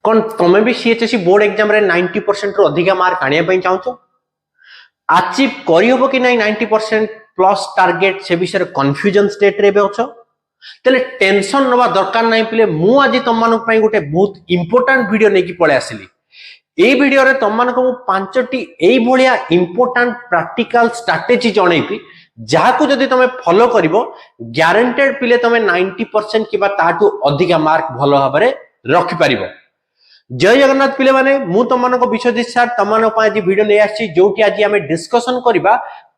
कौन तुम्हें भी सीएचएससी बोर्ड एग्जाम रे 90% रु अधिक मार्क आनिया पई चाहछो अचीव करी होबो कि नहीं 90% प्लस टार्गेट से विषय कंफ्यूजन स्टेट रे बे अछो तेले टेंशन नवा दरकार नहीं पिले मु आज तुम मानक पई गोटे बहुत इंपोर्टेंट वीडियो नेकी पळे आसिली ए वीडियो रे तुम मानक मु पांचटी एई भलिया इंपोर्टेंट प्रैक्टिकल स्ट्रेटजी जणैबी जाहाकू जदि तुम फॉलो करिवो ग्यारंटेड पिले तुम 90% किबा ताटू अधिक मार्क भलो भाबरे रखि परिवो। जय जगन्नाथ पिले माने मु तुम मानक विश्वजीत सर तुम मानक पई आज वीडियो नै आछि जोटी आज हमें डिस्कशन करबा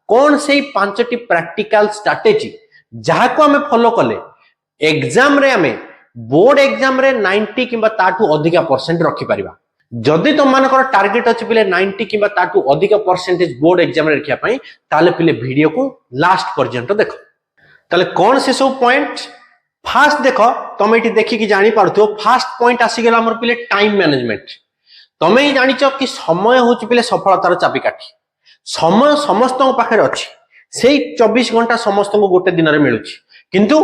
कोन सेही पांचटी प्रैक्टिकल स्ट्रेटजी जाहाकू हमें फॉलो कले एग्जाम रे हमें बोर्ड एग्जाम रे 90 किबा ताटू अधिक परसेंट रखि परिबा। जदि तुम मानकर टार्गेट अछि पिले 90 किबा ताटू अधिक परसेंटेज बोर्ड एग्जाम रे रखिया पई ताले पिले वीडियो को लास्ट पर्यंत देखो। ताले कोन से सब पॉइंट फास्ट देखो तुम एठी देखि कि जानि पारथो फास्ट पॉइंट आसी गेला हमर पिले टाइम मैनेजमेंट। तुम ही जानिचो कि समय होछि पिले सफलतार चाबिकाठी समय समस्त पाखरे अछि सेही 24 घंटा समस्त को गोटे दिन रे मिलुछि किंतु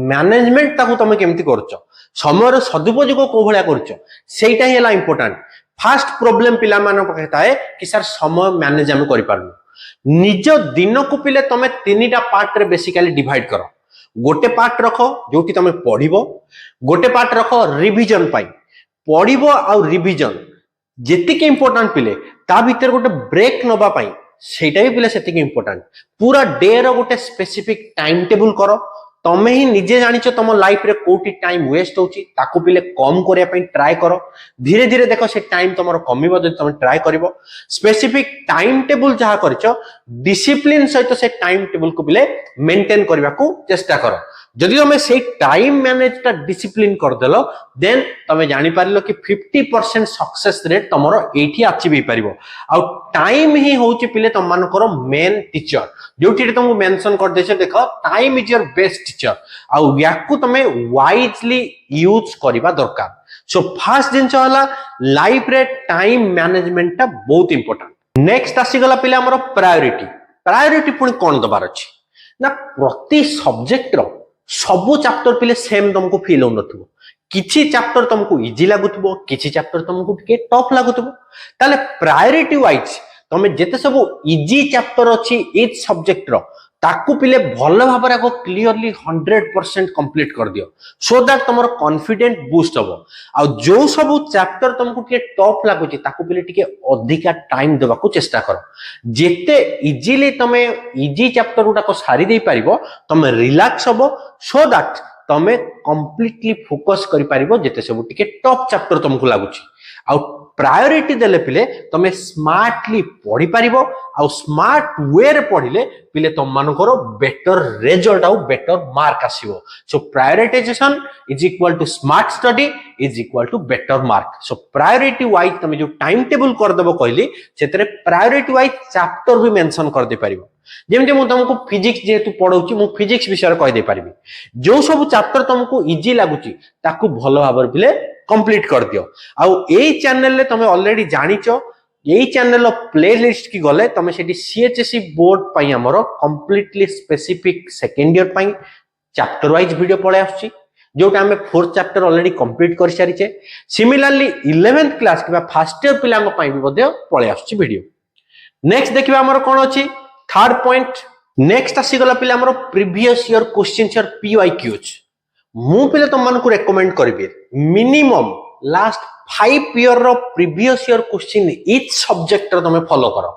मैनेजमेंट ताकू तुम केमती करछ समय रो सदुपयोग को भलिया करछ सेटा ही हला इंपोर्टेंट। फास्ट प्रॉब्लम पिला मानो कहता है कि सर समय मैनेज हम करि पारनु निज दिन को पिले तुम तीनटा पार्ट रे बेसिकली डिवाइड करो गोटे पार्ट रखो जोटी तुम पढिबो गोटे पार्ट रखो रिवीजन पाई पढिबो आ रिवीजन जेतिके इंपोर्टेंट पिले ता भीतर गोटे ब्रेक नबा पाई सेटा भी पिले सेतिके इंपोर्टेंट पूरा डे रो गोटे स्पेसिफिक टाइम टेबल करो तमे ही निजे जानिचो तुम लाइफ रे कोटी टाइम वेस्ट होची ताकू पिले कम करिया पई ट्राई करो धीरे धीरे देखो से टाइम तुमरो कमिबो जदि तुम ट्राई करिवो स्पेसिफिक टाइम टेबल जहा करछो डिसिप्लिन सहित से टाइम टेबल को पिले मेंटेन करबा को चेष्टा करो। जदि तुम से टाइम मैनेज ता डिसिप्लिन कर देलो देन तुम जानि पारिलो कि 50% सक्सेस रेट तुमरो एठी अचीव ही परिबो। आ टाइम ही होची पिले तुम मानकर मेन टीचर जोटी तुमको मेंशन कर देछे देखो time is your best teacher आ याकू तुमे वाइजली यूज करबा दरकार। सो फर्स्ट जिंस होला लाइफ रे टाइम मैनेजमेंट ता बहुत इंपोर्टेंट। नेक्स्ट आसी गला पिले हमरो प्रायोरिटी पुनी कोन दबार अछि ना प्रति सब्जेक्ट रो सबु चैप्टर पिले सेम तुमको फील हो नथुबो किछि चैप्टर तुमको इजी लागुथबो किछि चैप्टर तुमको के टफ लागुथबो ताले प्रायोरिटी वाइज तुम जेते सब इजी चैप्टर अछि इच सब्जेक्ट रो ताकू पिले भलो भाबरे को क्लियरली 100% कंप्लीट कर दियो सो दैट तुमरो कॉन्फिडेंट बूस्ट होबो। आ जो सब चैप्टर तुमको के टफ लागुची ताकू पिले टिके अधिका टाइम देबा को चेष्टा करो जेते इजीली तुमे इजी चैप्टर उटा को सारी दे परिबो तुमे रिलैक्स होबो सो दैट तुमे कंप्लीटली फोकस करि परिबो जेते सब टिके टफ चैप्टर तुमको लागुची। आ प्रायोरिटी देले पिले तुमे स्मार्टली पढ़ी परिबो आ स्मार्ट वे रे पढ़िले पिले तुम मानकर बेटर रिजल्ट आउ बेटर मार्क आसीबो। So prioritization is equal to smart study is equal to better mark. So priority wise तुम जो टाइम टेबल कर देबो कहली सेतरे प्रायोरिटी वाइज चैप्टर भी मेंशन कर दे परिबो जेमते मु तुमको फिजिक्स जेतु पढौची मु फिजिक्स विषय कहि दे परिबी जो सब चैप्टर तुमको इजी लागुची ताकू भलो भाबर पिले कंप्लीट कर दियो। आउ एई चैनल ले तुम ऑलरेडी जानिचो एई चैनल रो प्लेलिस्ट की गले तुम सेठी सीएचएससी बोर्ड पई हमरो कंप्लीटली स्पेसिफिक सेकंड ईयर पई चैप्टर वाइज वीडियो पळे आछी जोटा हमें 4th चैप्टर ऑलरेडी कंप्लीट कर सारिचे सिमिलरली 11th क्लास किबा फर्स्ट ईयर पिलांग पई भी बदे पळे आछी वीडियो। नेक्स्ट देखिबा हमरो कोन अछि थर्ड पॉइंट नेक्स्ट आसी गला पिला हमरो प्रीवियस ईयर क्वेश्चंस और पीवाईक्यूज मु पिले तुम मानकु रेकमेंड करबे मिनिमम लास्ट 5 ईयर रो previous year question each subject रो तुम फॉलो करो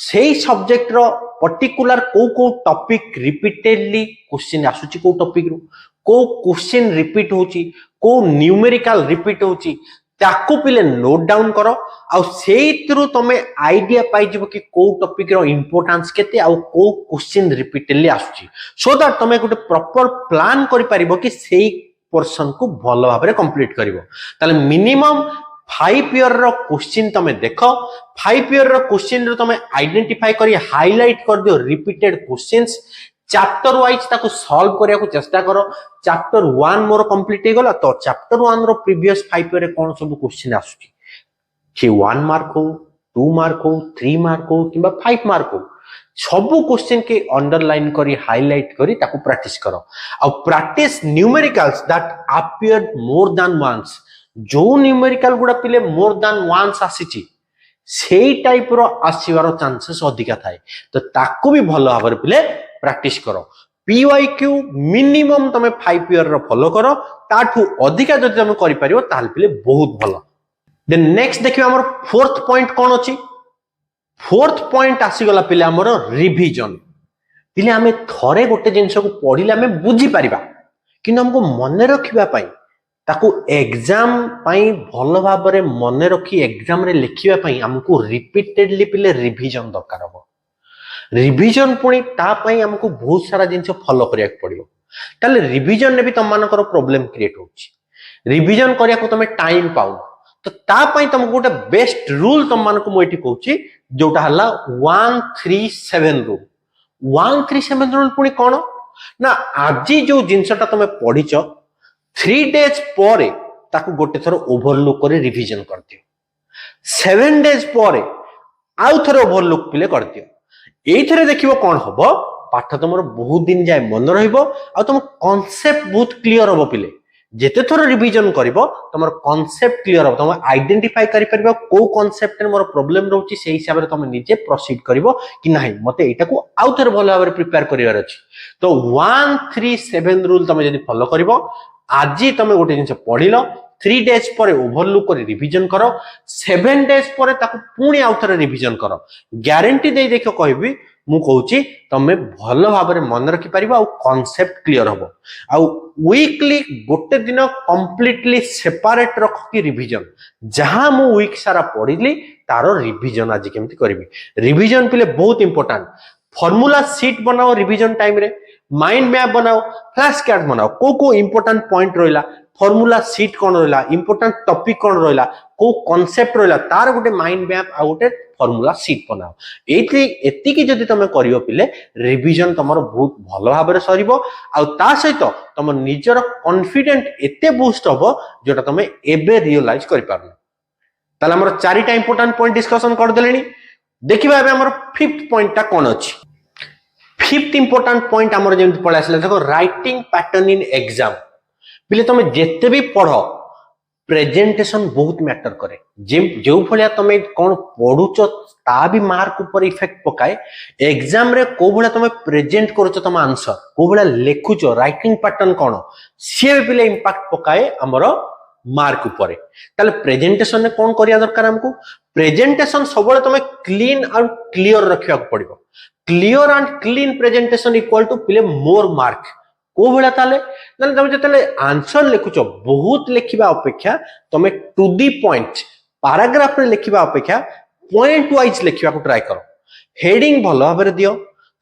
सेही सब्जेक्ट रो पर्टिकुलर को टॉपिक रिपीटेडली क्वेश्चन आसुची को टॉपिक रो को क्वेश्चन रिपीट होची को न्यूमेरिकल रिपीट होची ताकू पिले नोट डाउन करो आ सेइतरु तमे आईडिया पाई जबो कि को टॉपिक रो इंपोर्टेंस केते आ को क्वेश्चन रिपीटेडली आसुची सो दैट तमे गुटे प्रॉपर प्लान करि परिबो कि सेही पोर्शन को भलो भाबरे कंप्लीट करिवो। ताले मिनिमम 5 ईयर रो क्वेश्चन तमे देखो 5 ईयर रो क्वेश्चन रो तमे आइडेंटिफाई करी हाईलाइट कर दियो रिपीटेड क्वेश्चंस चैप्टर वाइज ताको सॉल्व करिया को चेष्टा करो। चैप्टर 1 मोर कंप्लीट हे गला तो चैप्टर 1 रो प्रीवियस 5 ईयर रे कोन सब क्वेश्चन आसुची कि 1 मार्क हो 2 मार्क हो 3 मार्क हो किबा 5 मार्क हो सबु क्वेश्चन के अंडरलाइन करी हाईलाइट करी ताको प्रैक्टिस करो और practice numericals that appeared more than once जो न्यूमेरिकल गुड़ा पिले मोर देन वन्स आसीची सेई टाइप रो आसीबार चांसेस अधिका थाए तो ताको भी भलो भाबरे पिले प्रैक्टिस करो पीवाईक्यू मिनिमम तमे 5 ईयर रो फॉलो करो ताठू अधिका जदि तमे करि परियो ताल पिले बहुत भलो देन नेक्स्ट देखियो हमर फोर्थ पॉइंट कोन अछि फोर्थ पॉइंट आसी गला पिले हमर रिवीजन पिले हमें थरे गोटे जिंस को पढिले हमें बुझी परिबा किंतु हमको मन रखिबा पई ताकू एग्जाम पई भलो भाबरे मन रखी एग्जाम रे लिखिबा पई हमको रिपीटेडली पिले रिवीजन दरकार हो रिवीजन पुणी ता पई हमको बहुत सारा जिंस फॉलो करिया पड़ियो ताले रिवीजन ने भी तुम मानकर प्रॉब्लम क्रिएट होछि रिवीजन करिया को तमे टाइम पाउ तो ता पई तुमको गोटे बेस्ट रूल तुम मानको मोइटी कहूछि जोटा हला 137 रूल 137 रूल पुणी कोन ना आजी जो जिंसटा तमे पढिछ 3 डेज परे ताकू गोटे थरो ओवरलुक करे रिवीजन कर दियो 7 डेज परे आउ थरो ओवरलुक पिले कर दियो एइथरे देखिबो कोन हबो पाठ तमरो बहुत दिन जाय मन रहइबो आ तुम कांसेप्ट बहुत क्लियर हबो पिले जेते थरो रिवीजन करिवो तमरो कांसेप्ट क्लियर हबो तुम आइडेंटिफाई करि परबो को कांसेप्ट रे मोर प्रॉब्लम रहउची सेही हिसाब रे तुम निजे प्रोसीड करिवो कि नाही मते एटा को आउ थरो भलो भाबरे प्रिपेयर करिवार अछि तो 137 रूल तुम जदी फॉलो करिवो आजी तुम गोटे जिंस पढिलो 3 डेज पर ओवरलुक कर रिवीजन करो 7 डेज पर ताकू पुणी आउ थरे रिवीजन करो ग्यारंटी दे देखो कहबी मु कहूची तमे भलो भाबरे मन रखि परिबो आ कांसेप्ट क्लियर हबो आ वीकली गोटे दिन कंप्लीटली सेपरेट रख कि रिवीजन जहां मु वीक सारा पढिली तारो रिवीजन आज केमति करबी रिवीजन पिले बहुत इंपोर्टेंट फार्मूला शीट बनाओ रिवीजन टाइम रे माइंड मैप बनाओ फ्लैश कार्ड बनाओ को इंपोर्टेंट पॉइंट रहिला फार्मूला शीट कोन रहिला इंपोर्टेंट टॉपिक कोन रहिला को कांसेप्ट रहिला तार गोटे माइंड मैप आ गोटे फार्मूला शीट बनाओ एति एति की जदी तमे करियो पिले रिवीजन तमरो बहुत भलो भाबरे सरिबो आ ता सहित तम निजर कॉन्फिडेंट एते बूस्ट हबो जोटा तमे एबे रियलाइज करि पारनो ताले हमर चारिटा इंपोर्टेंट पॉइंट डिस्कशन कर देलेनी देखिबा एबे हमर फिफ्थ पॉइंट ता कोन अछि फिफ्थ इंपोर्टेंट पॉइंट हमर जेमति पळे आसले देखो राइटिंग पैटर्न इन एग्जाम पिले तमे जेते भी पढ़ो प्रेजेंटेशन बहुत मैटर करे जो भलिया तमे कोन पढुचो ता भी मार्क ऊपर इफेक्ट पकाए एग्जाम रे को भलिया तमे प्रेजेंट करछो तम आंसर को भलिया लेखुचो राइटिंग पैटर्न कोन से पिले इंपैक्ट पकाए हमरो मार्क ऊपर ताले प्रेजेंटेशन ने कोन करिया दरकार हमको प्रेजेंटेशन सबले तमे क्लीन एंड क्लियर रखिया पड़िबो clear and clean presentation equal to पिले मोर मार्क को भला ताले ना तुम जतले आंसर लिखुचो बहुत लिखिबा अपेक्षा तमे टू दी पॉइंट पैराग्राफ रे लिखिबा अपेक्षा पॉइंट वाइज लिखिबा को ट्राई करो हेडिंग भलो भाबरे दियो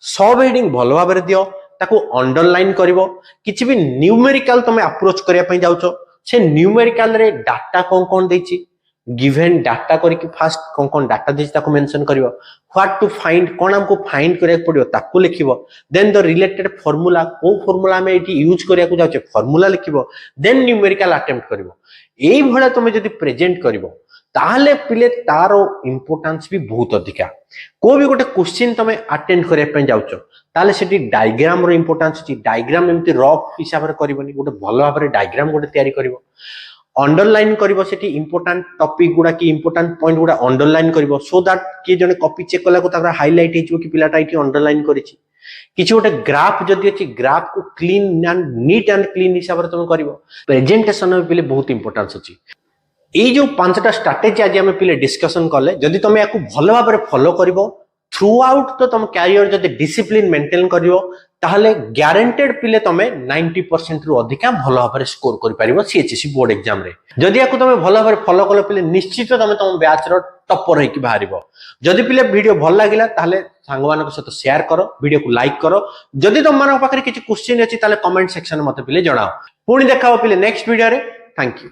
सब हेडिंग भलो भाबरे दियो ताको अंडरलाइन करिवो किछि भी न्यूमेरिकल तमे अप्रोच करिया पई जाउचो से न्यूमेरिकल रे डाटा कोन देछि गिवन डाटा करके फास्ट कौन डाटा देछि ताको मेंशन करिवो व्हाट टू फाइंड कोन हमको फाइंड करिया पड़ियो ताको लिखिवो देन द रिलेटेड फार्मूला को फार्मूला में एटी यूज करिया को जाउछे फार्मूला लिखिवो देन न्यूमेरिकल अटेम्प्ट करिवो एई भला तमे जदी प्रेजेंट करिवो ताले पिले तारो इंपोर्टेंस भी बहुत अधिका को भी गोटे क्वेश्चन तमे अटेंड करिया पे जाउछो ताले सेठी डायग्राम रो इंपोर्टेंस छि डायग्राम एमति रफ हिसाब रे करिवोनी गोटे भलो भाबरे डायग्राम गोटे तयारी करिवो अंडरलाइन करिवो सेठी इंपोर्टेंट टॉपिक गुडा की इंपोर्टेंट पॉइंट गुडा अंडरलाइन करिवो सो दैट कि जने कॉपी चेक कला को तारा हाईलाइट हेजिवो कि पिलाटा इठी अंडरलाइन करिछि किछि गोटे ग्राफ जदी अछि ग्राफ को clean and neat and clean हिसाब रे तमे करिवो प्रेजेंटेशन में पिले बहुत इंपोर्टेंस अछि एई जो पांचटा स्ट्रेटजी आज हम पिले डिस्कशन करले जदी तमे याकू भलो भाबरे फॉलो करिवो थ्रू आउट तो तुम कैरियर जदी डिसिप्लिन मेंटेन करिवो ताहले ग्यारंटेड पिले तमे 90% रु अधिका भलो भाबरे स्कोर करि परिवो सीएचएससी बोर्ड एग्जाम रे जदी याकू तमे भलो भाबरे फॉलो करले पिले निश्चित तमे तम बैच रो टॉपर होई कि बाहरिबो जदी पिले वीडियो भल लागिला ताहले सांगवान के साथ शेयर करो वीडियो को लाइक करो जदी तुम मानक पाखरे किछि क्वेश्चन अछि ताहले कमेंट सेक्शन में मते पिले जणाओ पुणी देखाओ पिले नेक्स्ट वीडियो रे थैंक यू।